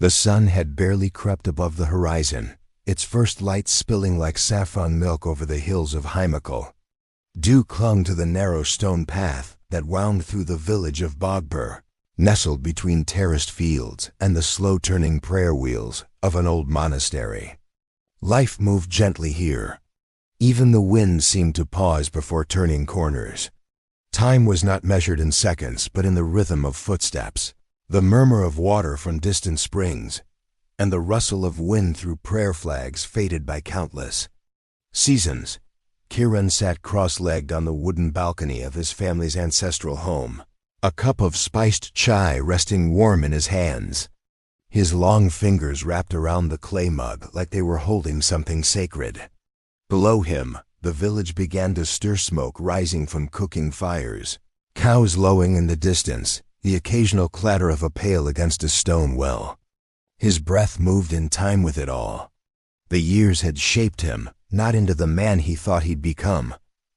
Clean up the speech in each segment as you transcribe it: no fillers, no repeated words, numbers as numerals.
The sun had barely crept above the horizon, its first light spilling like saffron milk over the hills of Heimikal. Dew clung to the narrow stone path that wound through the village of Bogbur, nestled between terraced fields and the slow-turning prayer wheels of an old monastery. Life moved gently here. Even the wind seemed to pause before turning corners. Time was not measured in seconds, but in the rhythm of footsteps, the murmur of water from distant springs, and the rustle of wind through prayer flags faded by countless seasons. Kiran sat cross-legged on the wooden balcony of his family's ancestral home, a cup of spiced chai resting warm in his hands. His long fingers wrapped around the clay mug like they were holding something sacred. Below him, the village began to stir, smoke rising from cooking fires, cows lowing in the distance, the occasional clatter of a pail against a stone well. His breath moved in time with it all. The years had shaped him, not into the man he thought he'd become,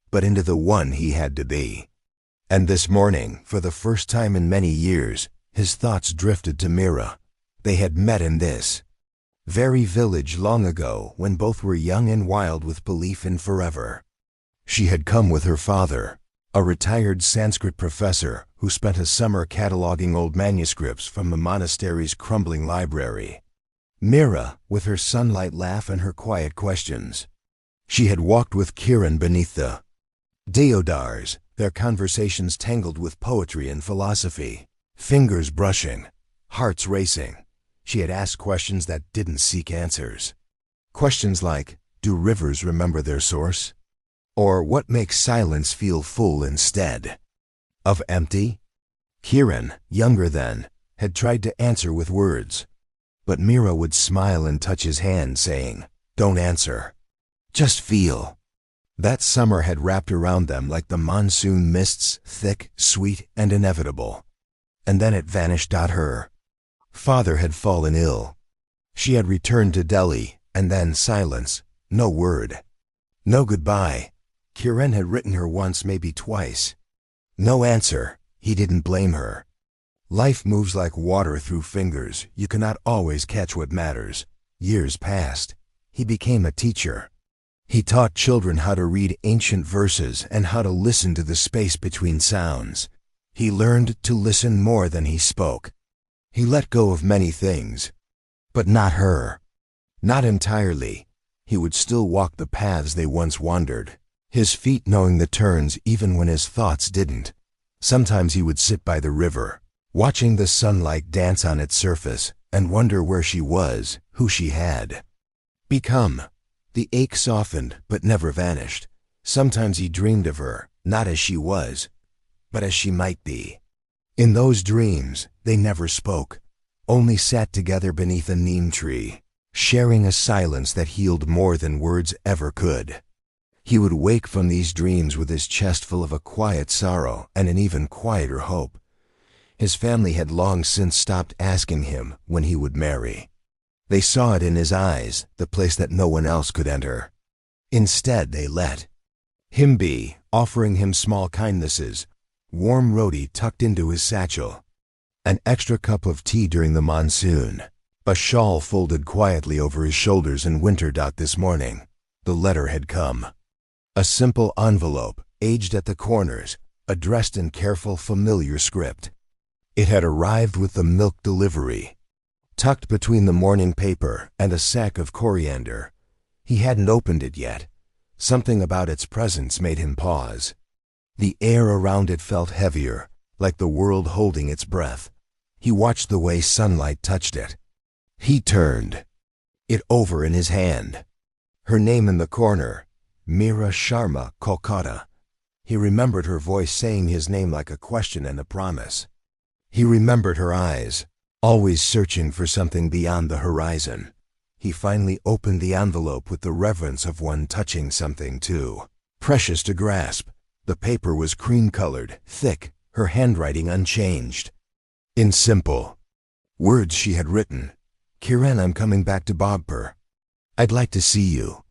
but into the one he had to be. And this morning, for the first time in many years, his thoughts drifted to Mira. They had met in this very village long ago when both were young and wild with belief in forever. She had come with her father, a retired Sanskrit professor who spent a summer cataloging old manuscripts from the monastery's crumbling library. Mira, with her sunlight laugh and her quiet questions. She had walked with Kiran beneath the deodars, their conversations tangled with poetry and philosophy, fingers brushing, hearts racing. She had asked questions that didn't seek answers. Questions like, do rivers remember their source? Or what makes silence feel full instead of empty? Kiran, younger then, had tried to answer with words. But Mira would smile and touch his hand, saying, don't answer. Just feel. That summer had wrapped around them like the monsoon mists, thick, sweet, and inevitable. And then it vanished. Her father had fallen ill. She had returned to Delhi, and then silence, no word. No goodbye. Kiran had written her once, maybe twice. No answer. He didn't blame her. Life moves like water through fingers. You cannot always catch what matters. Years passed. He became a teacher. He taught children how to read ancient verses and how to listen to the space between sounds. He learned to listen more than he spoke. He let go of many things, but not her. Not entirely. He would still walk the paths they once wandered, his feet knowing the turns even when his thoughts didn't. Sometimes he would sit by the river, watching the sunlight dance on its surface, and wonder where she was, who she had become. The ache softened, but never vanished. Sometimes he dreamed of her, not as she was, but as she might be. In those dreams, they never spoke, only sat together beneath a neem tree, sharing a silence that healed more than words ever could. He would wake from these dreams with his chest full of a quiet sorrow and an even quieter hope. His family had long since stopped asking him when he would marry. They saw it in his eyes, the place that no one else could enter. Instead, they let him be, offering him small kindnesses, warm roti tucked into his satchel, an extra cup of tea during the monsoon, a shawl folded quietly over his shoulders in winter. This morning, the letter had come. A simple envelope, aged at the corners, addressed in careful, familiar script. It had arrived with the milk delivery, tucked between the morning paper and a sack of coriander. He hadn't opened it yet. Something about its presence made him pause. The air around it felt heavier, like the world holding its breath. He watched the way sunlight touched it. He turned it over in his hand. Her name in the corner, Mira Sharma, Kolkata. He remembered her voice saying his name like a question and a promise. He remembered her eyes, always searching for something beyond the horizon. He finally opened the envelope with the reverence of one touching something too precious to grasp. The paper was cream-colored, thick, her handwriting unchanged. In simple words she had written, Kiran, I'm coming back to Bogbur. I'd like to see you.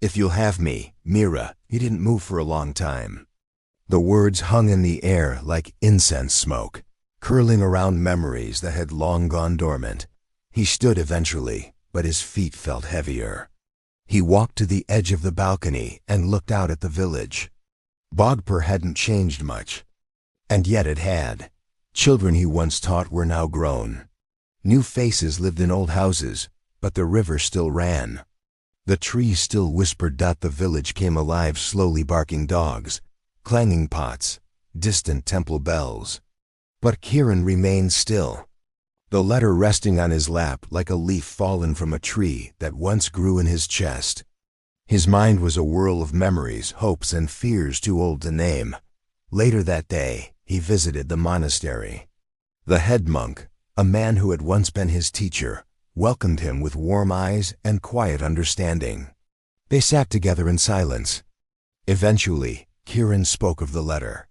If you'll have me, Mira. He didn't move for a long time. The words hung in the air like incense smoke, curling around memories that had long gone dormant. He stood eventually, but his feet felt heavier. He walked to the edge of the balcony and looked out at the village. Bogpur hadn't changed much. And yet it had. Children he once taught were now grown. New faces lived in old houses, but the river still ran. The trees still whispered. The village came alive, slowly, barking dogs, clanging pots, distant temple bells. But Kiran remained still, the letter resting on his lap like a leaf fallen from a tree that once grew in his chest. His mind was a whirl of memories, hopes, and fears too old to name. Later that day, he visited the monastery. The head monk, a man who had once been his teacher, welcomed him with warm eyes and quiet understanding. They sat together in silence. Eventually, Kiran spoke of the letter.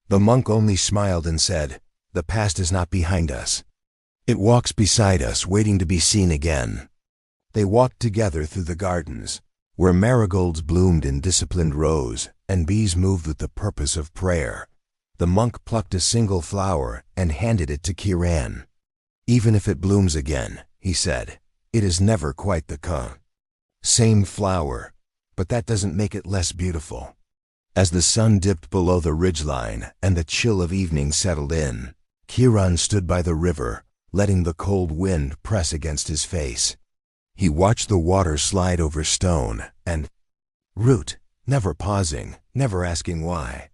The monk only smiled and said, "The past is not behind us. It walks beside us, waiting to be seen again." They walked together through the gardens, where marigolds bloomed in disciplined rows and bees moved with the purpose of prayer. The monk plucked a single flower and handed it to Kiran. "Even if it blooms again," he said, "it is never quite the same flower, but that doesn't make it less beautiful." As the sun dipped below the ridgeline and the chill of evening settled in, Kiran stood by the river, letting the cold wind press against his face. He watched the water slide over stone and root, never pausing, never asking why.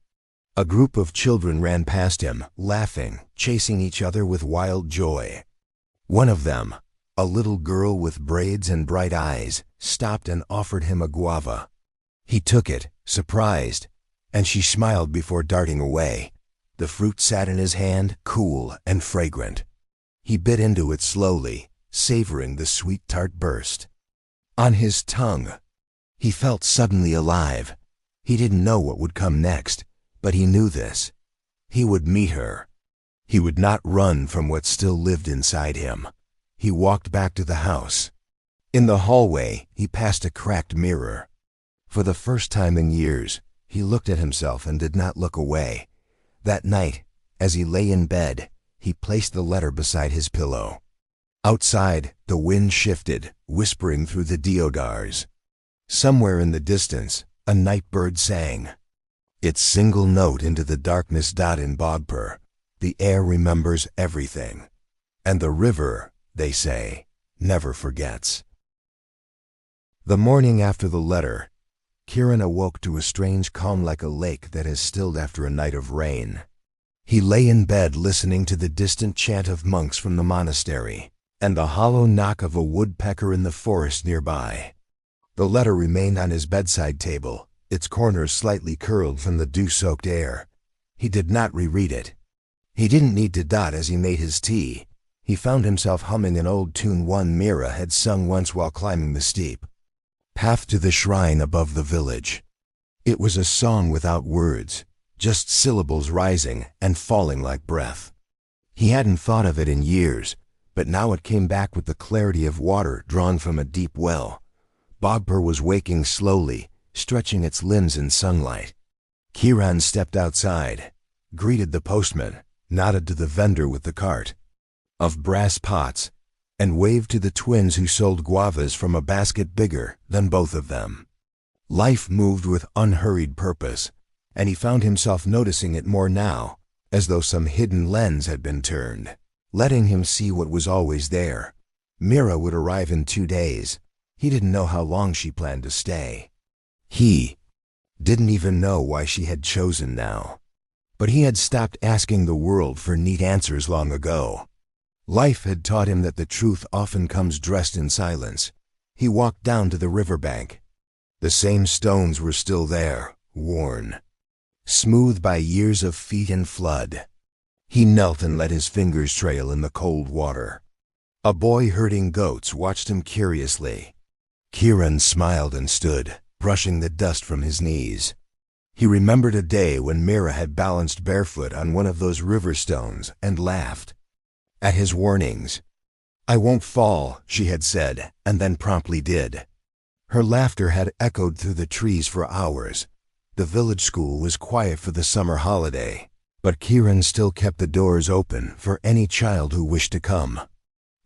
A group of children ran past him, laughing, chasing each other with wild joy. One of them, a little girl with braids and bright eyes, stopped and offered him a guava. He took it, surprised, and she smiled before darting away. The fruit sat in his hand, cool and fragrant. He bit into it slowly, savoring the sweet tart burst on his tongue. He felt suddenly alive. He didn't know what would come next, but he knew this. He would meet her. He would not run from what still lived inside him. He walked back to the house. In the hallway, he passed a cracked mirror. For the first time in years, he looked at himself and did not look away. That night, as he lay in bed, he placed the letter beside his pillow. Outside, the wind shifted, whispering through the deodars. Somewhere in the distance, a night bird sang its single note into the darkness. In Bogpur, the air remembers everything. And the river, they say, never forgets. The morning after the letter, Kiran awoke to a strange calm like a lake that has stilled after a night of rain. He lay in bed listening to the distant chant of monks from the monastery and the hollow knock of a woodpecker in the forest nearby. The letter remained on his bedside table, its corners slightly curled from the dew-soaked air. He did not reread it. He didn't need to dot as he made his tea. He found himself humming an old tune one Mira had sung once while climbing the steep path to the shrine above the village. It was a song without words, just syllables rising and falling like breath. He hadn't thought of it in years, but now it came back with the clarity of water drawn from a deep well. Bogpur was waking slowly, stretching its limbs in sunlight. Kiran stepped outside, greeted the postman, nodded to the vendor with the cart of brass pots, and waved to the twins who sold guavas from a basket bigger than both of them. Life moved with unhurried purpose, and he found himself noticing it more now, as though some hidden lens had been turned, letting him see what was always there. Mira would arrive in 2 days. He didn't know how long she planned to stay. He didn't even know why she had chosen now. But he had stopped asking the world for neat answers long ago. Life had taught him that the truth often comes dressed in silence. He walked down to the riverbank. The same stones were still there, worn, smooth by years of feet and flood. He knelt and let his fingers trail in the cold water. A boy herding goats watched him curiously. Kiran smiled and stood, brushing the dust from his knees. He remembered a day when Mira had balanced barefoot on one of those river stones and laughed at his warnings. "I won't fall," she had said, and then promptly did. Her laughter had echoed through the trees for hours. The village school was quiet for the summer holiday, but Kiran still kept the doors open for any child who wished to come.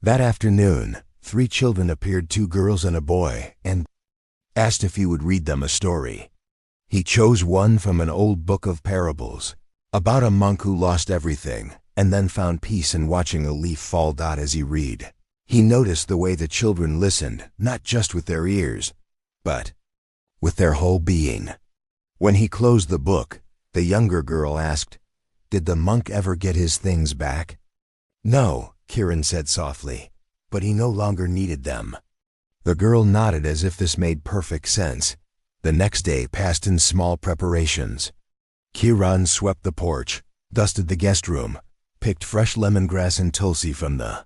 That afternoon, 3 children appeared, 2 girls and a boy, and asked if he would read them a story. He chose one from an old book of parables, about a monk who lost everything, and then found peace in watching a leaf fall. As he read, he noticed the way the children listened, not just with their ears, but with their whole being. When he closed the book, the younger girl asked, "Did the monk ever get his things back?" "No," Kieran said softly, "but he no longer needed them." The girl nodded as if this made perfect sense. The next day passed in small preparations. Kieran swept the porch, dusted the guest room, picked fresh lemongrass and tulsi from the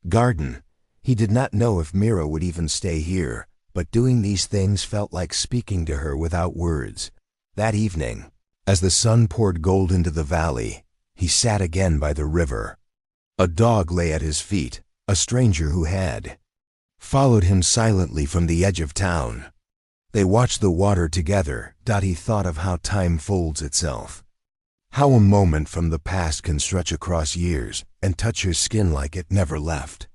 garden. He did not know if Mira would even stay here, but doing these things felt like speaking to her without words. That evening, as the sun poured gold into the valley, he sat again by the river. A dog lay at his feet, a stranger who had followed him silently from the edge of town. They watched the water together. He thought of how time folds itself. How a moment from the past can stretch across years and touch his skin like it never left.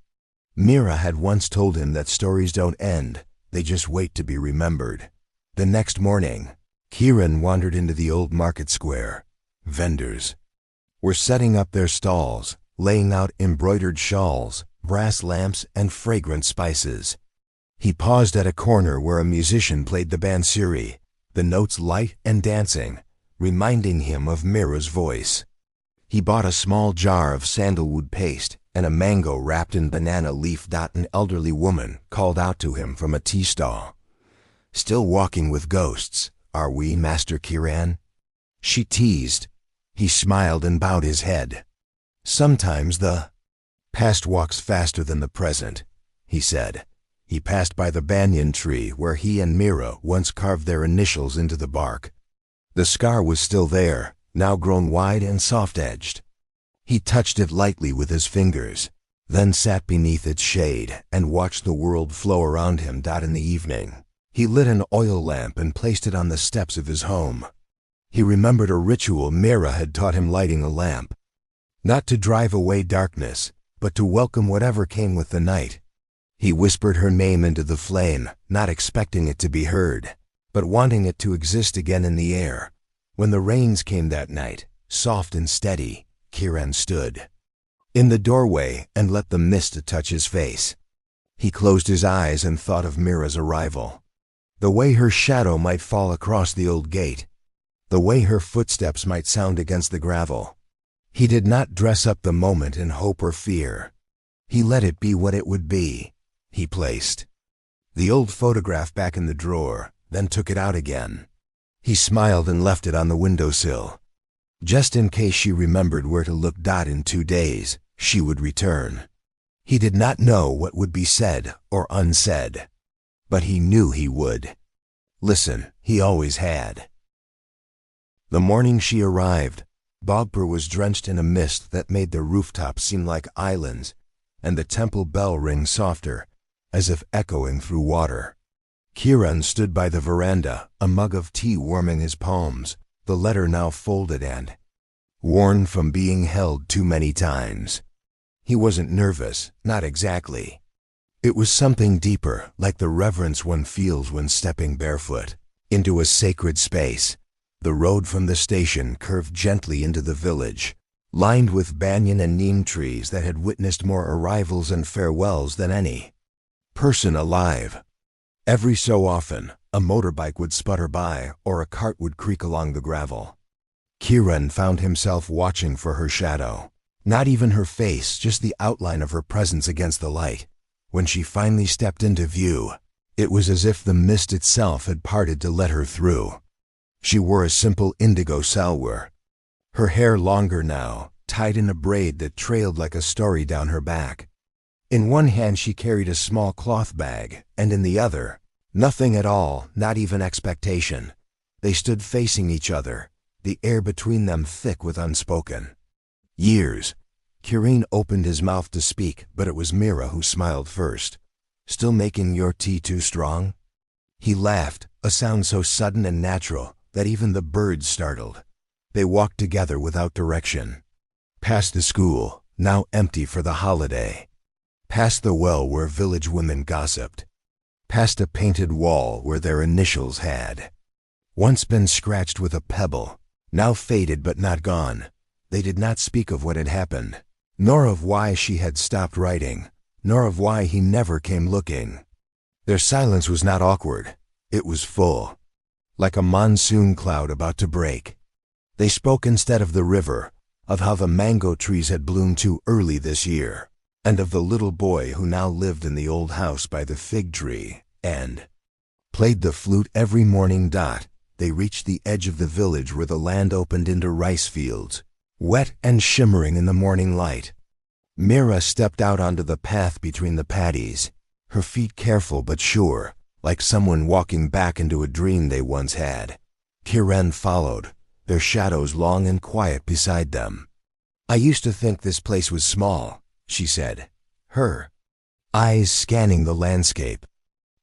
Mira had once told him that stories don't end, they just wait to be remembered. The next morning, Kieran wandered into the old market square. Vendors were setting up their stalls, laying out embroidered shawls, brass lamps, and fragrant spices. He paused at a corner where a musician played the bansuri, the notes light and dancing, reminding him of Mira's voice. He bought a small jar of sandalwood paste and a mango wrapped in banana leaf. An elderly woman called out to him from a tea stall. "Still walking with ghosts, are we, Master Kieran?" she teased. He smiled and bowed his head. "Sometimes the past walks faster than the present," he said. He passed by the banyan tree where he and Mira once carved their initials into the bark. The scar was still there, now grown wide and soft-edged. He touched it lightly with his fingers, then sat beneath its shade and watched the world flow around him. In the evening, he lit an oil lamp and placed it on the steps of his home. He remembered a ritual Mira had taught him, lighting a lamp, not to drive away darkness, but to welcome whatever came with the night. He whispered her name into the flame, not expecting it to be heard, but wanting it to exist again in the air. When the rains came that night, soft and steady, Kieran stood in the doorway and let the mist touch his face. He closed his eyes and thought of Mira's arrival. The way her shadow might fall across the old gate. The way her footsteps might sound against the gravel. He did not dress up the moment in hope or fear. He let it be what it would be. He placed the old photograph back in the drawer, then took it out again. He smiled and left it on the windowsill. Just in case she remembered where to look. In 2 days, she would return. He did not know what would be said or unsaid, but he knew he would. Listen, he always had. The morning she arrived, Bogpur was drenched in a mist that made the rooftops seem like islands, and the temple bell ring softer, as if echoing through water. Kieran stood by the veranda, a mug of tea warming his palms, the letter now folded and worn from being held too many times. He wasn't nervous, not exactly. It was something deeper, like the reverence one feels when stepping barefoot into a sacred space. The road from the station curved gently into the village, lined with banyan and neem trees that had witnessed more arrivals and farewells than any person alive. Every so often, a motorbike would sputter by or a cart would creak along the gravel. Kieran found himself watching for her shadow. Not even her face, just the outline of her presence against the light. When she finally stepped into view, it was as if the mist itself had parted to let her through. She wore a simple indigo salwar, her hair longer now, tied in a braid that trailed like a story down her back. In one hand she carried a small cloth bag, and in the other, nothing at all, not even expectation. They stood facing each other, the air between them thick with unspoken years. Kieran opened his mouth to speak, but it was Mira who smiled first. "Still making your tea too strong?" He laughed, a sound so sudden and natural that even the birds startled. They walked together without direction, past the school, now empty for the holiday. past the well where village women gossiped, past a painted wall where their initials had once been scratched with a pebble, now faded but not gone. They did not speak of what had happened, nor of why she had stopped writing, nor of why he never came looking. Their silence was not awkward. It was full, like a monsoon cloud about to break. They spoke instead of the river, of how the mango trees had bloomed too early this year, and of the little boy who now lived in the old house by the fig tree, and played the flute every morning. They reached the edge of the village where the land opened into rice fields, wet and shimmering in the morning light. Mira stepped out onto the path between the paddies, her feet careful but sure, like someone walking back into a dream they once had. Kiran followed, their shadows long and quiet beside them. "I used to think this place was small," she said, her eyes scanning the landscape.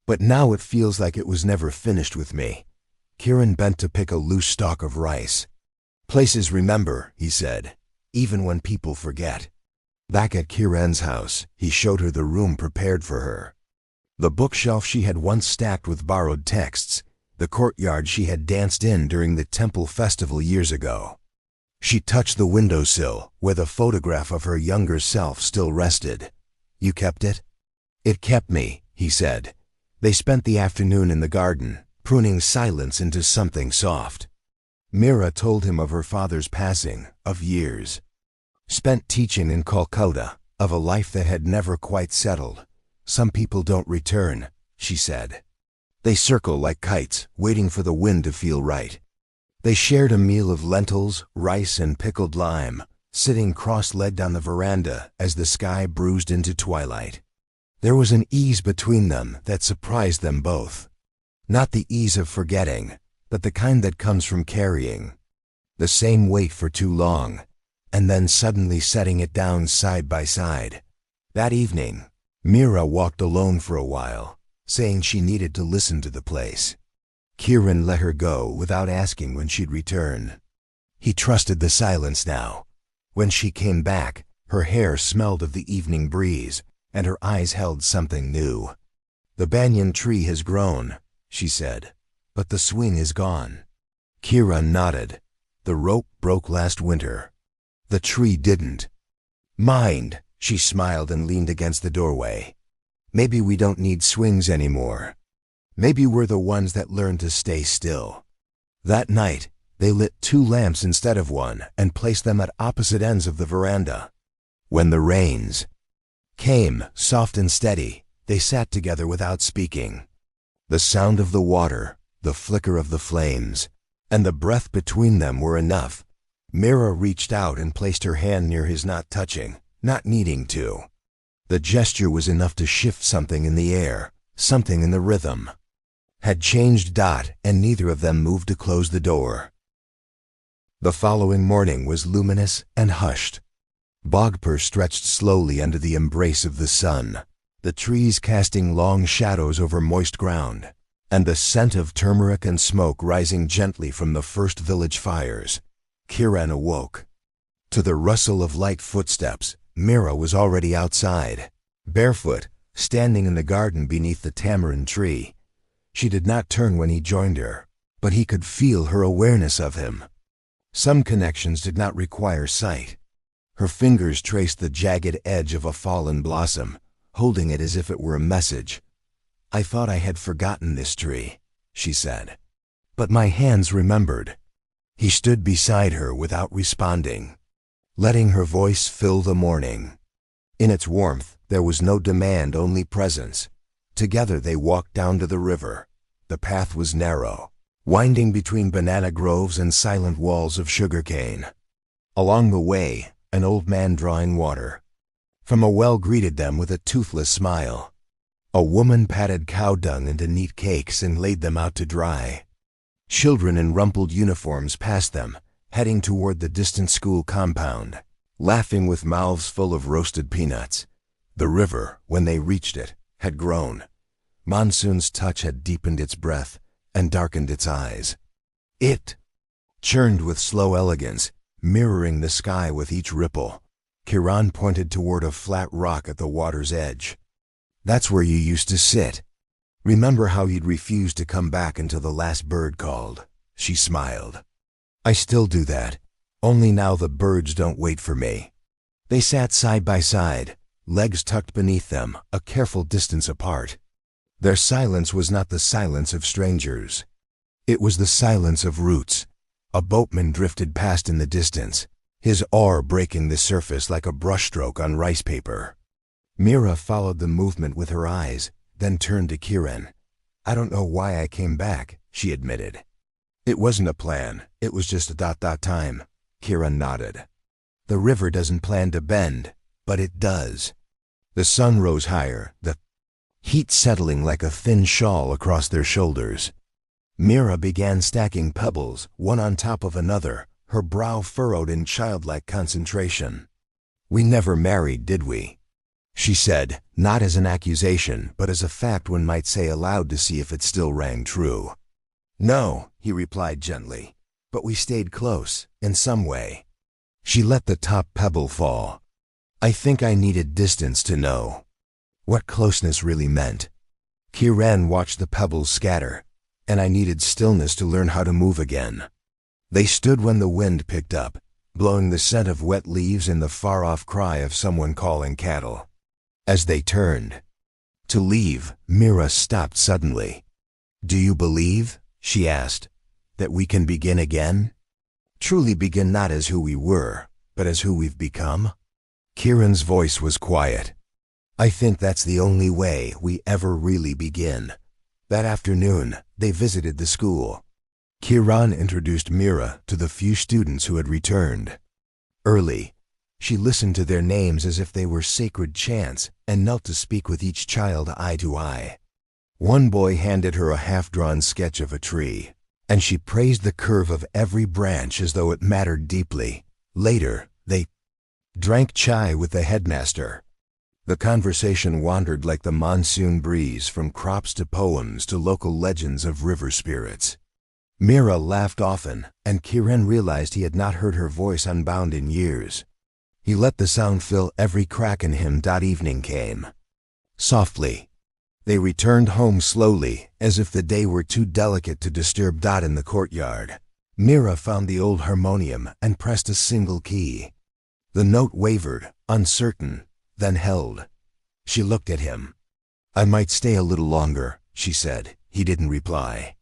"But now it feels like it was never finished with me." Kiran bent to pick a loose stalk of rice. "Places remember," he said, "even when people forget." Back at Kiran's house, he showed her the room prepared for her. The bookshelf she had once stacked with borrowed texts, the courtyard she had danced in during the temple festival years ago. She touched the windowsill, where the photograph of her younger self still rested. "You kept it?" "It kept me," he said. They spent the afternoon in the garden, pruning silence into something soft. Mira told him of her father's passing, of years spent teaching in Calcutta, of a life that had never quite settled. "Some people don't return," she said. "They circle like kites, waiting for the wind to feel right." They shared a meal of lentils, rice, and pickled lime, sitting cross-legged on the veranda as the sky bruised into twilight. There was an ease between them that surprised them both. Not the ease of forgetting, but the kind that comes from carrying the same weight for too long, and then suddenly setting it down side by side. That evening, Mira walked alone for a while, saying she needed to listen to the place. Kiran let her go without asking when she'd return. He trusted the silence now. When she came back, her hair smelled of the evening breeze, and her eyes held something new. "The banyan tree has grown," she said, "but the swing is gone." Kiran nodded. "The rope broke last winter. The tree didn't." "Mind," she smiled and leaned against the doorway. "Maybe we don't need swings anymore. Maybe we're the ones that learn to stay still." That night, they lit 2 lamps instead of 1 and placed them at opposite ends of the veranda. When the rains came, soft and steady, they sat together without speaking. The sound of the water, the flicker of the flames, and the breath between them were enough. Mira reached out and placed her hand near his, not touching, not needing to. The gesture was enough to shift something in the air, something in the rhythm. Had changed. And neither of them moved to close the door. The following morning was luminous and hushed. Bogpur stretched slowly under the embrace of the sun, the trees casting long shadows over moist ground, and the scent of turmeric and smoke rising gently from the first village fires. Kiran awoke. To the rustle of light footsteps, Mira was already outside, barefoot, standing in the garden beneath the tamarind tree. She did not turn when he joined her, but he could feel her awareness of him. Some connections did not require sight. Her fingers traced the jagged edge of a fallen blossom, holding it as if it were a message. "I thought I had forgotten this tree," she said. "But my hands remembered." He stood beside her without responding, letting her voice fill the morning. In its warmth, there was no demand, only presence. Together they walked down to the river. The path was narrow, winding between banana groves and silent walls of sugarcane. Along the way, an old man drawing water from a well greeted them with a toothless smile. A woman patted cow dung into neat cakes and laid them out to dry. Children in rumpled uniforms passed them, heading toward the distant school compound, laughing with mouths full of roasted peanuts. The river, when they reached it, had grown. Monsoon's touch had deepened its breath and darkened its eyes. It churned with slow elegance, mirroring the sky with each ripple. Kiran pointed toward a flat rock at the water's edge. That's where you used to sit. Remember how you'd refused to come back until the last bird called? She smiled. I still do that. Only now the birds don't wait for me. They sat side by side, legs tucked beneath them, a careful distance apart. Their silence was not the silence of strangers. It was the silence of roots. A boatman drifted past in the distance, his oar breaking the surface like a brushstroke on rice paper. Mira followed the movement with her eyes, then turned to Kiran. I don't know why I came back, she admitted. It wasn't a plan, it was just a time. Kiran nodded. The river doesn't plan to bend, but it does. The sun rose higher, the heat settling like a thin shawl across their shoulders. Mira began stacking pebbles, one on top of another, her brow furrowed in childlike concentration. We never married, did we? She said, not as an accusation, but as a fact one might say aloud to see if it still rang true. No, he replied gently, but we stayed close, in some way. She let the top pebble fall. I think I needed distance to know what closeness really meant. Kiran watched the pebbles scatter, and I needed stillness to learn how to move again. They stood when the wind picked up, blowing the scent of wet leaves and the far-off cry of someone calling cattle. As they turned to leave, Mira stopped suddenly. Do you believe, she asked, that we can begin again? Truly begin not as who we were, but as who we've become? Kiran's voice was quiet. I think that's the only way we ever really begin. That afternoon, they visited the school. Kiran introduced Mira to the few students who had returned. Early, she listened to their names as if they were sacred chants and knelt to speak with each child eye to eye. One boy handed her a half-drawn sketch of a tree, and she praised the curve of every branch as though it mattered deeply. Later, they drank chai with the headmaster. The conversation wandered like the monsoon breeze from crops to poems to local legends of river spirits. Mira laughed often, and Kiran realized he had not heard her voice unbound in years. He let the sound fill every crack in him. Evening came. Softly. They returned home slowly, as if the day were too delicate to disturb. In the courtyard, Mira found the old harmonium and pressed a single key. The note wavered, uncertain, then held. She looked at him. I might stay a little longer, she said. He didn't reply.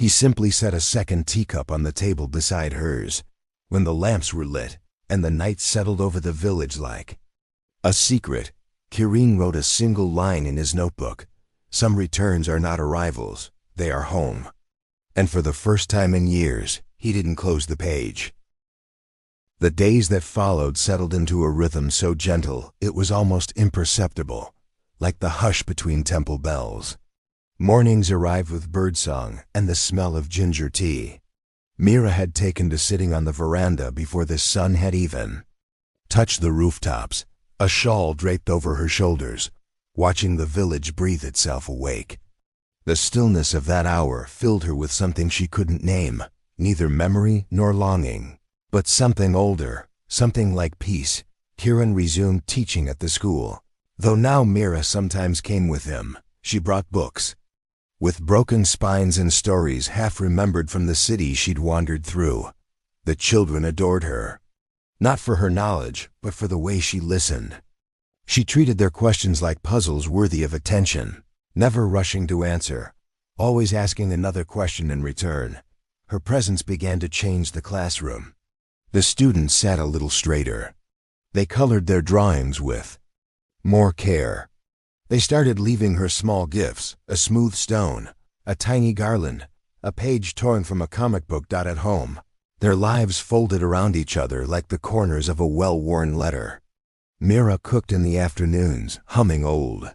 He simply set a second teacup on the table beside hers. When the lamps were lit, and the night settled over the village like a secret, Kiran wrote a single line in his notebook. Some returns are not arrivals, they are home. And for the first time in years, he didn't close the page. The days that followed settled into a rhythm so gentle it was almost imperceptible, like the hush between temple bells. Mornings arrived with birdsong and the smell of ginger tea. Mira had taken to sitting on the veranda before the sun had even touched the rooftops, a shawl draped over her shoulders, watching the village breathe itself awake. The stillness of that hour filled her with something she couldn't name, neither memory nor longing, but something older, something like peace. Kiran resumed teaching at the school. Though now Mira sometimes came with him, she brought books with broken spines and stories half remembered from the city she'd wandered through. The children adored her, not for her knowledge, but for the way she listened. She treated their questions like puzzles worthy of attention, never rushing to answer, always asking another question in return. Her presence began to change the classroom. The students sat a little straighter. They colored their drawings with more care. They started leaving her small gifts, a smooth stone, a tiny garland, a page torn from a comic book. At home, their lives folded around each other like the corners of a well-worn letter. Mira cooked in the afternoons, humming old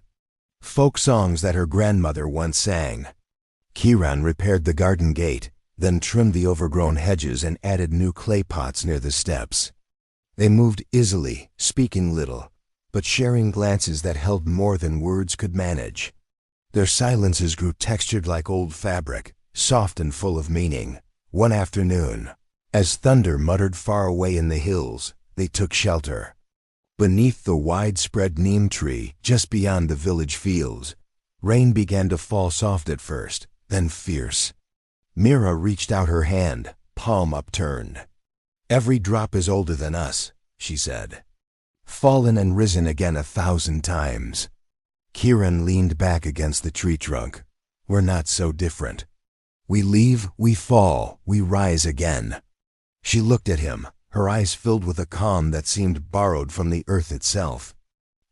folk songs that her grandmother once sang. Kiran repaired the garden gate, then trimmed the overgrown hedges and added new clay pots near the steps. They moved easily, speaking little, but sharing glances that held more than words could manage. Their silences grew textured like old fabric, soft and full of meaning. One afternoon, as thunder muttered far away in the hills, they took shelter. Beneath the widespread neem tree, just beyond the village fields, rain began to fall soft at first, then fierce. Mira reached out her hand, palm upturned. "Every drop is older than us," she said. "Fallen and risen again 1,000 times." Kiran leaned back against the tree trunk. "We're not so different. We leave, we fall, we rise again." She looked at him, her eyes filled with a calm that seemed borrowed from the earth itself.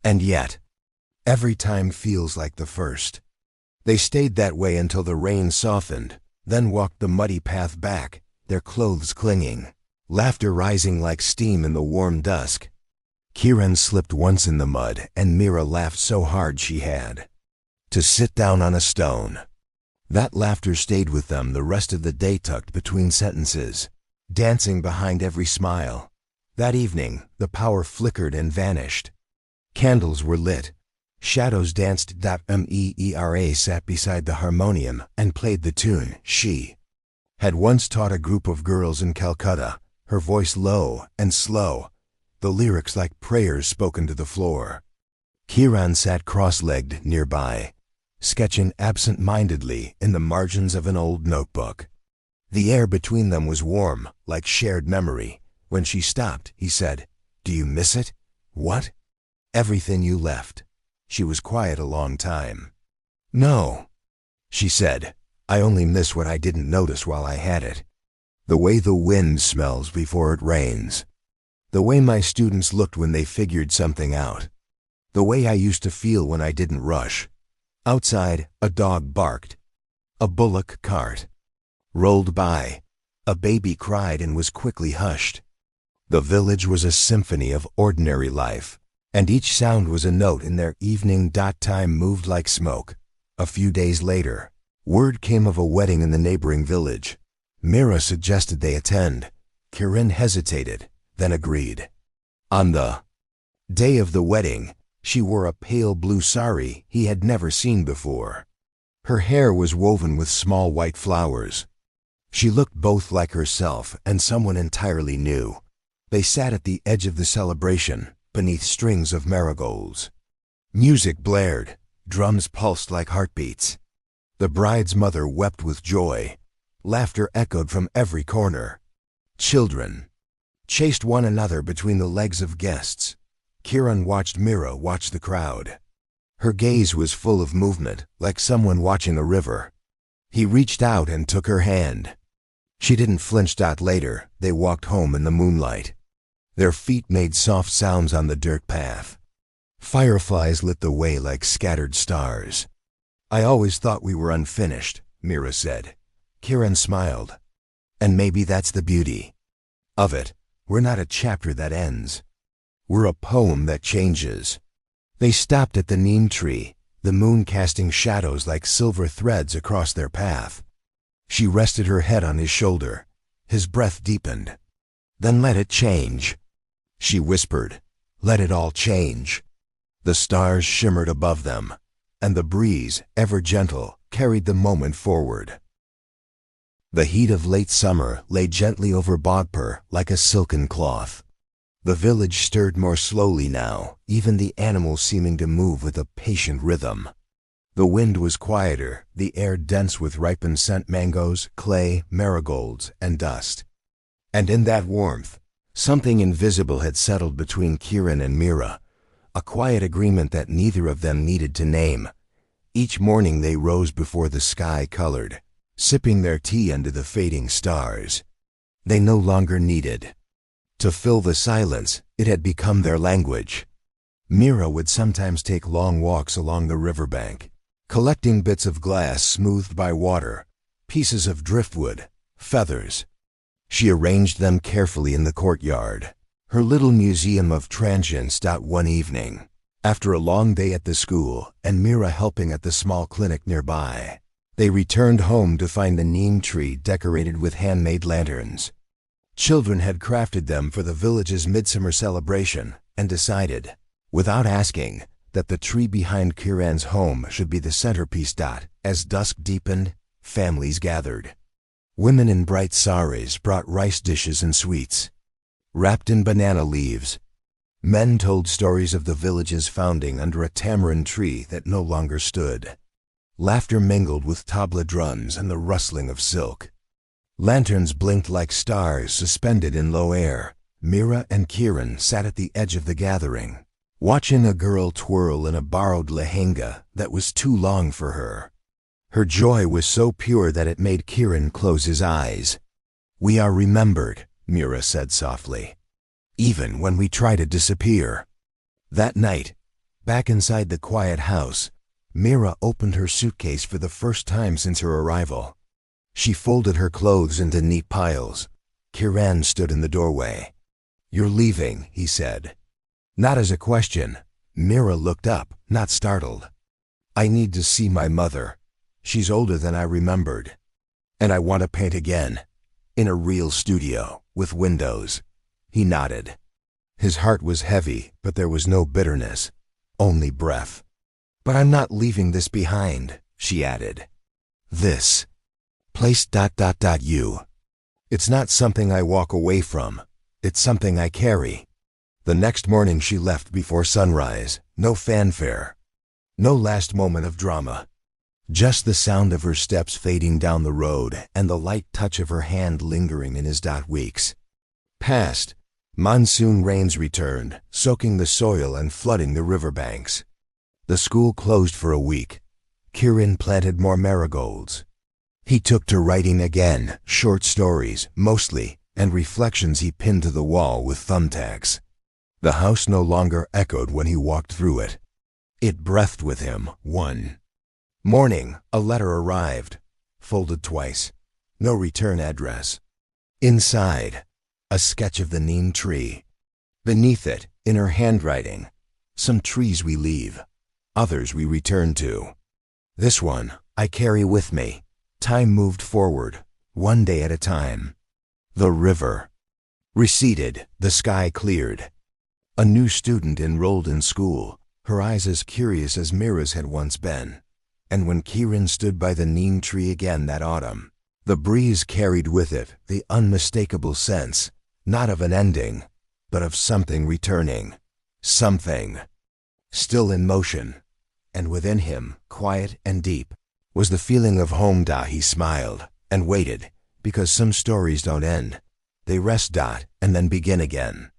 "And yet, every time feels like the first." They stayed that way until the rain softened, then walked the muddy path back, their clothes clinging, laughter rising like steam in the warm dusk. Kiran slipped once in the mud, and Mira laughed so hard she had to sit down on a stone. That laughter stayed with them the rest of the day, tucked between sentences, dancing behind every smile. That evening, the power flickered and vanished. Candles were lit. Shadows danced. Meera sat beside the harmonium and played the tune she had once taught a group of girls in Calcutta, her voice low and slow, the lyrics like prayers spoken to the floor. Kiran sat cross-legged nearby, sketching absent-mindedly in the margins of an old notebook. The air between them was warm, like shared memory. When she stopped, he said, "Do you miss it?" "What?" "Everything you left." She was quiet a long time. "No," she said, "I only miss what I didn't notice while I had it. The way the wind smells before it rains. The way my students looked when they figured something out. The way I used to feel when I didn't rush." Outside, a dog barked. A bullock cart rolled by. A baby cried and was quickly hushed. The village was a symphony of ordinary life, and each sound was a note in their evening. Time moved like smoke. A few days later, word came of a wedding in the neighboring village. Mira suggested they attend. Kiran hesitated, then agreed. On the day of the wedding, she wore a pale blue sari he had never seen before. Her hair was woven with small white flowers. She looked both like herself and someone entirely new. They sat at the edge of the celebration, beneath strings of marigolds. Music blared, drums pulsed like heartbeats. The bride's mother wept with joy. Laughter echoed from every corner. Children chased one another between the legs of guests. Kiran watched Mira watch the crowd. Her gaze was full of movement, like someone watching a river. He reached out and took her hand. She didn't flinch. Later, they walked home in the moonlight. Their feet made soft sounds on the dirt path. Fireflies lit the way like scattered stars. "I always thought we were unfinished," Mira said. Kiran smiled. "And maybe that's the beauty of it. We're not a chapter that ends. We're a poem that changes." They stopped at the neem tree, the moon casting shadows like silver threads across their path. She rested her head on his shoulder. His breath deepened. "Then let it change," she whispered. "Let it all change." The stars shimmered above them, and the breeze, ever gentle, carried the moment forward. The heat of late summer lay gently over Bogpur like a silken cloth. The village stirred more slowly now, even the animals seeming to move with a patient rhythm. The wind was quieter, the air dense with ripened scent mangoes, clay, marigolds, and dust. And in that warmth, something invisible had settled between Kiran and Mira, a quiet agreement that neither of them needed to name. Each morning they rose before the sky colored, sipping their tea under the fading stars. They no longer needed to fill the silence. It had become their language. Mira would sometimes take long walks along the riverbank, collecting bits of glass smoothed by water, pieces of driftwood, feathers. She arranged them carefully in the courtyard, her little museum of transience. One evening, after a long day at the school and Mira helping at the small clinic nearby, they returned home to find the neem tree decorated with handmade lanterns. Children had crafted them for the village's midsummer celebration and decided, without asking, that the tree behind Kiran's home should be the centerpiece. As dusk deepened, families gathered. Women in bright saris brought rice dishes and sweets, wrapped in banana leaves. Men told stories of the village's founding under a tamarind tree that no longer stood. Laughter mingled with tabla drums and the rustling of silk. Lanterns blinked like stars suspended in low air. Mira and Kiran sat at the edge of the gathering, watching a girl twirl in a borrowed lehenga that was too long for her. Her joy was so pure that it made Kiran close his eyes. "We are remembered," Mira said softly, "even when we try to disappear." That night, back inside the quiet house, Mira opened her suitcase for the first time since her arrival. She folded her clothes into neat piles. Kiran stood in the doorway. "You're leaving," he said. Not as a question. Mira looked up, not startled. "I need to see my mother. She's older than I remembered. And I want to paint again. In a real studio, with windows." He nodded. His heart was heavy, but there was no bitterness, only breath. "But I'm not leaving this behind," she added. "This place ... you. It's not something I walk away from. It's something I carry." The next morning she left before sunrise. No fanfare. No last moment of drama. Just the sound of her steps fading down the road and the light touch of her hand lingering in his weeks. Past, monsoon rains returned, soaking the soil and flooding the riverbanks. The school closed for a week. Kiran planted more marigolds. He took to writing again, short stories, mostly, and reflections he pinned to the wall with thumbtacks. The house no longer echoed when he walked through it. It breathed with him. One morning, a letter arrived, folded twice. No return address. Inside, a sketch of the neem tree. Beneath it, in her handwriting, "Some trees we leave, others we return to. This one I carry with me." Time moved forward, one day at a time. The river receded, the sky cleared. A new student enrolled in school, her eyes as curious as Mira's had once been. And when Kiran stood by the neem tree again that autumn, the breeze carried with it the unmistakable sense, not of an ending, but of something returning. Something still in motion. And within him, quiet and deep, was the feeling of home. He smiled and waited, because some stories don't end. They rest. And then begin again.